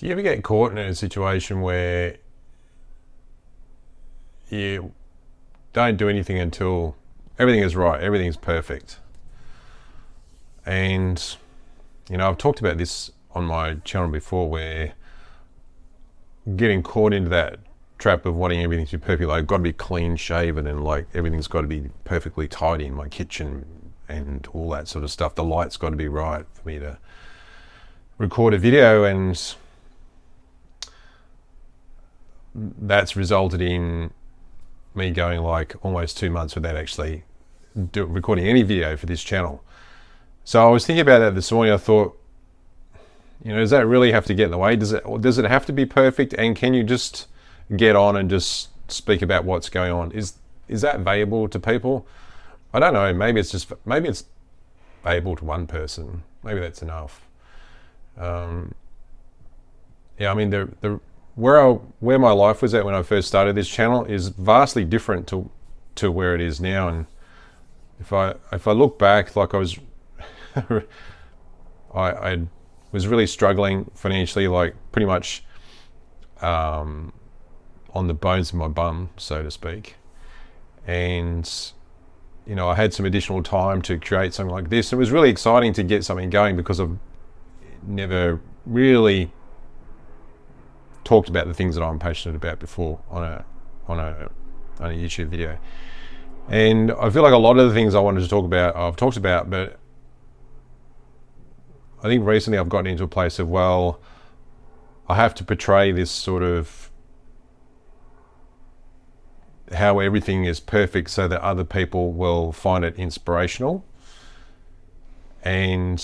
Do you ever get caught in a situation where you don't do anything until everything is right, everything's perfect? And, I've talked about this on my channel before, where getting caught into that trap of wanting everything to be perfect, like I've got to be clean shaven and like everything's got to be perfectly tidy in my kitchen and all that sort of stuff. The light's got to be right for me to record a video, and that's resulted in me going like almost 2 months without actually recording any video for this channel. So I was thinking about that this morning. I thought, does that really have to get in the way? Does it have to be perfect? And can you just get on and just speak about what's going on? Is that valuable to people? I don't know. Maybe it's valuable to one person. Maybe that's enough. The where my life was at when I first started this channel is vastly different to where it is now. And if I look back, like I was I was really struggling financially, like pretty much on the bones of my bum, so to speak. And I had some additional time to create something like this. It was really exciting to get something going because I've never really talked about the things that I'm passionate about before on a YouTube video. And I feel like a lot of the things I wanted to talk about, I've talked about, but I think recently I've gotten into a place of, well, I have to portray this sort of how everything is perfect so that other people will find it inspirational. And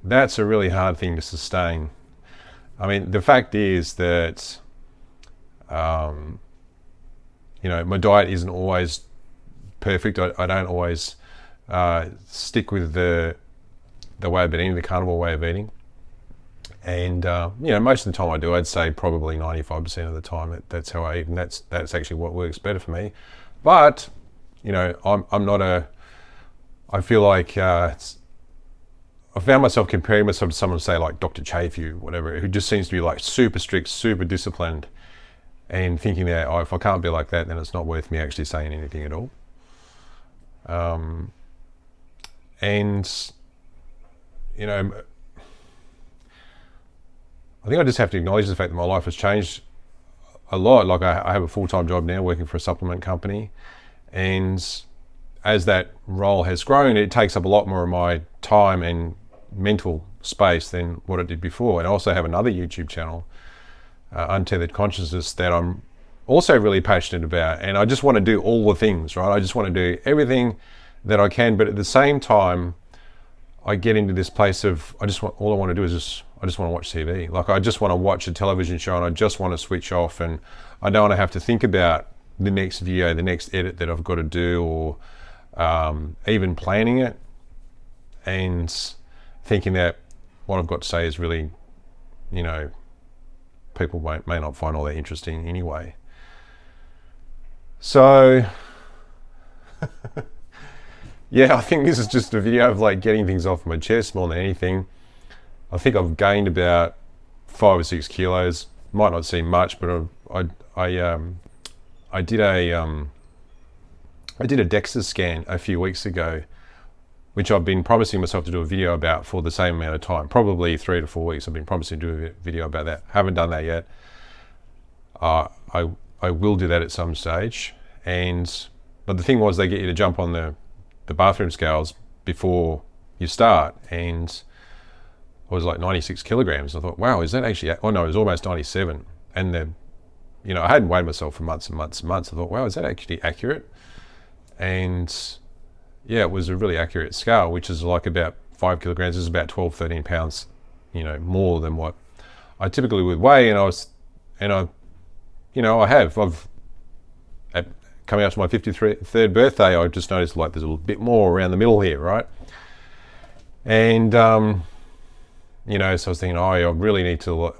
that's a really hard thing to sustain. I mean, the fact is that, my diet isn't always perfect. I don't always stick with the way I've been eating, the carnivore way of eating. And, most of the time I do. I'd say probably 95% of the time that's how I eat, and that's actually what works better for me. But, I'm not I feel like I found myself comparing myself to someone, say like Dr. Chafee, whatever, who just seems to be like super strict, super disciplined, and thinking that, if I can't be like that, then it's not worth me actually saying anything at all. I think I just have to acknowledge the fact that my life has changed a lot. Like I have a full-time job now working for a supplement company, and as that role has grown, it takes up a lot more of my time and mental space than what it did before. And I also have another YouTube channel, Untethered Consciousness, that I'm also really passionate about. And I just want to do all the things, right? I just want to do everything that I can, but at the same time, I get into this place of all I want to do is I just want to watch TV. Like I just want to watch a television show, and I just want to switch off, and I don't want to have to think about the next video, the next edit that I've got to do, or even planning it, and thinking that what I've got to say is really, people may not find all that interesting anyway. So yeah, I think this is just a video of like getting things off my chest more than anything. I think I've gained about 5 or 6 kilos. Might not seem much, but I did a DEXA scan a few weeks ago, which I've been promising myself to do a video about for the same amount of time, probably 3 to 4 weeks. I've been promising to do a video about that. Haven't done that yet. I will do that at some stage. But the thing was, they get you to jump on the bathroom scales before you start, and I was like 96 kilograms. I thought, wow, is that actually, oh no, it was almost 97. And I hadn't weighed myself for months and months and months. I thought, wow, is that actually accurate? And yeah, it was a really accurate scale, which is like about 5 kilograms. Is about 12, 13 pounds, more than what I typically would weigh. I've coming up to my 53rd birthday, I just noticed like there's a little bit more around the middle here, right? And, so I was thinking, I really need to,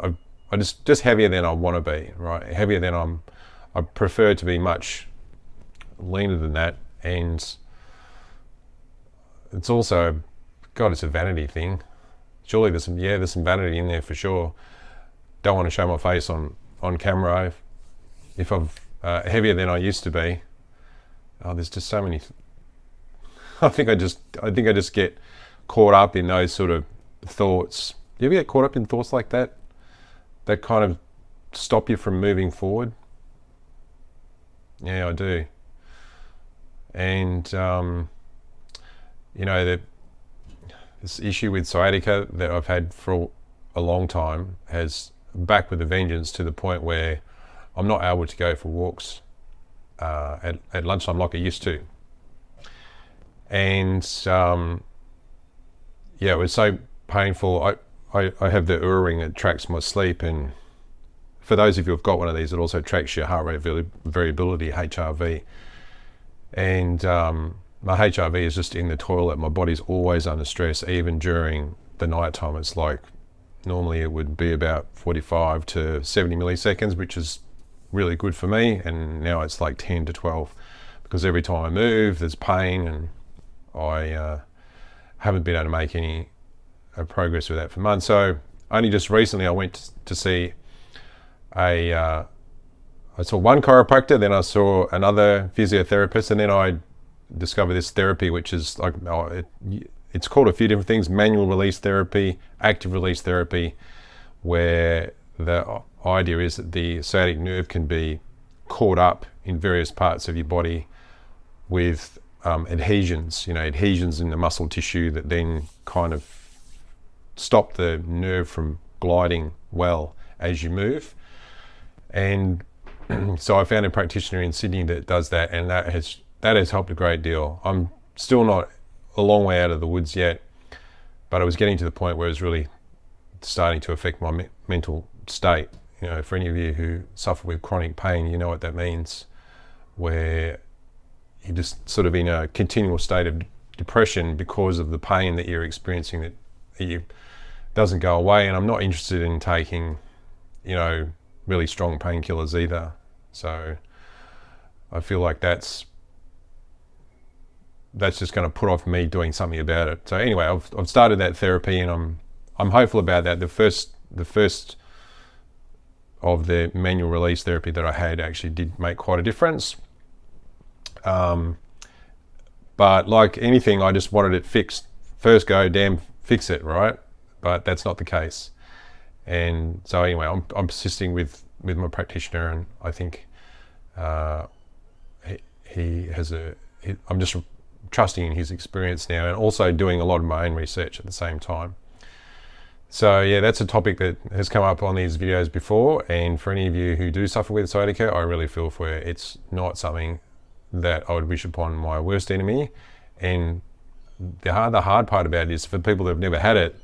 I just heavier than I want to be, right? Heavier than I prefer to be much leaner than that. And it's also, God, it's a vanity thing. Surely there's some vanity in there for sure. don't want to show my face on camera. If I'm heavier than I used to be, there's just so many. I think I just get caught up in those sort of thoughts. Do you ever get caught up in thoughts like that? That kind of stop you from moving forward? Yeah, I do. And this issue with sciatica that I've had for a long time has back with a vengeance, to the point where I'm not able to go for walks at lunchtime like I used to. And it was so painful. I have the Oura ring that tracks my sleep, and for those of you who've got one of these, it also tracks your heart rate variability, HRV. And my HRV is just in the toilet. My body's always under stress, even during the night time. It's like, normally it would be about 45 to 70 milliseconds, which is really good for me. And now it's like 10 to 12, because every time I move, there's pain, and I haven't been able to make any progress with that for months. So only just recently I went to see I saw one chiropractor, then I saw another physiotherapist, and then I discovered this therapy, which is like, it's called a few different things: manual release therapy, active release therapy, where the idea is that the sciatic nerve can be caught up in various parts of your body with adhesions in the muscle tissue that then kind of stop the nerve from gliding well as you move. And so I found a practitioner in Sydney that does that, and that has helped a great deal. I'm still not a long way out of the woods yet, but I was getting to the point where it was really starting to affect my mental state. For any of you who suffer with chronic pain, you know what that means, where you're just sort of in a continual state of depression because of the pain that you're experiencing that doesn't go away. And I'm not interested in taking, really strong painkillers either. So I feel like that's just going to put off me doing something about it. So anyway, I've started that therapy, and I'm hopeful about that. The first of the manual release therapy that I had actually did make quite a difference. But like anything, I just wanted it fixed. First go, damn, fix it, right? But that's not the case. And so anyway, I'm persisting with my practitioner, and I think I'm just trusting in his experience now, and also doing a lot of my own research at the same time. So yeah, that's a topic that has come up on these videos before, and for any of you who do suffer with sciatica, I really feel for you. It's not something that I would wish upon my worst enemy. And the hard part about it is, for people that have never had it,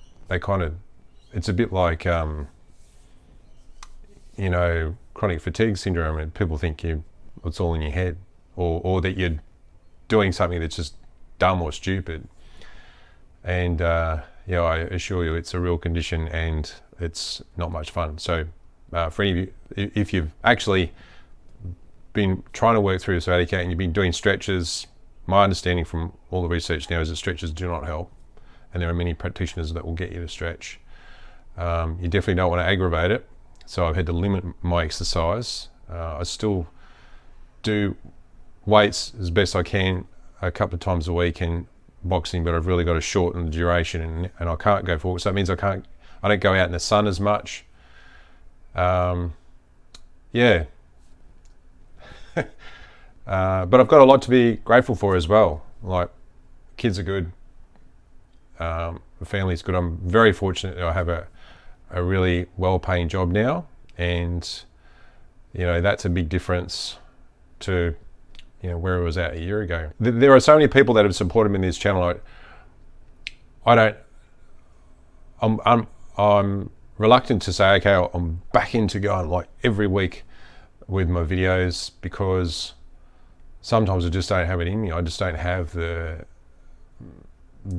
it's a bit like chronic fatigue syndrome, and people think it's all in your head, or that you're doing something that's just dumb or stupid. And I assure you, it's a real condition, and it's not much fun. So for any of you, if you've actually been trying to work through sciatica and you've been doing stretches, my understanding from all the research now is that stretches do not help, and there are many practitioners that will get you to stretch. You definitely don't want to aggravate it, so I've had to limit my exercise. I still do weights as best I can a couple of times a week in boxing, but I've really got to shorten the duration, and I can't go forward. So that means I don't go out in the sun as much. But I've got a lot to be grateful for as well. Like, kids are good, the family's good. I'm very fortunate that I have a really well-paying job now, and that's a big difference to where it was at a year ago. There are so many people that have supported me in this channel. I'm reluctant to say, okay, I'm back into going like every week with my videos, because sometimes I just don't have it in me. I just don't have the I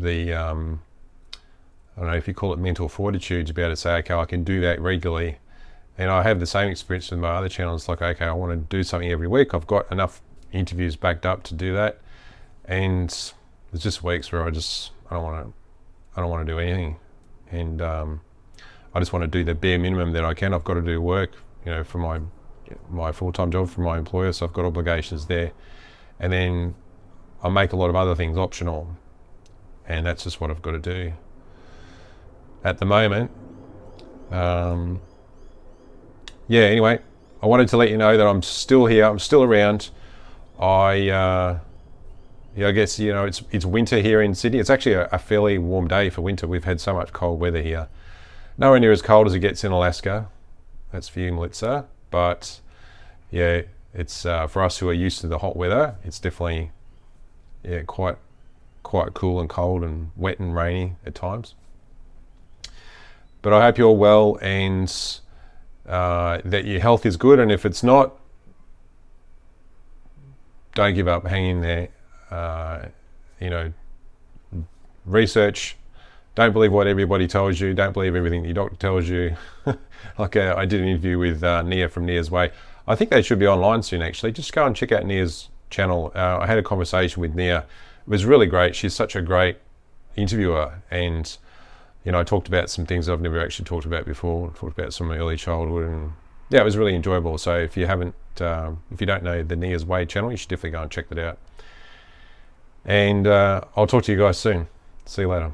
don't know if you call it mental fortitude to be able to say, okay, I can do that regularly. And I have the same experience with my other channels. Like, okay, I want to do something every week. I've got enough interviews backed up to do that, and there's just weeks where I don't want to do anything. And I I just want to do the bare minimum that I can. I've got to do work, for my full-time job, for my employer, so I've got obligations there. And then I make a lot of other things optional, and that's just what I've got to do at the moment. Anyway, I wanted to let you know that I'm still here. I'm still around. I guess it's winter here in Sydney. It's actually a fairly warm day for winter. We've had so much cold weather here. Nowhere near as cold as it gets in Alaska. That's for you, Melitza. But yeah, it's for us who are used to the hot weather. It's definitely quite cool and cold and wet and rainy at times. But I hope you're well and that your health is good. And if it's not, don't give up. Hang in there. Research. Don't believe what everybody tells you. Don't believe everything your doctor tells you. I did an interview with Nia from Nia's Way. I think they should be online soon, actually. Just go and check out Nia's channel. I had a conversation with Nia. It was really great. She's such a great interviewer. And, I talked about some things I've never actually talked about before. I talked about some of my early childhood. And yeah, it was really enjoyable. So if you don't know the Nia's Way channel, you should definitely go and check that out. And I'll talk to you guys soon. See you later.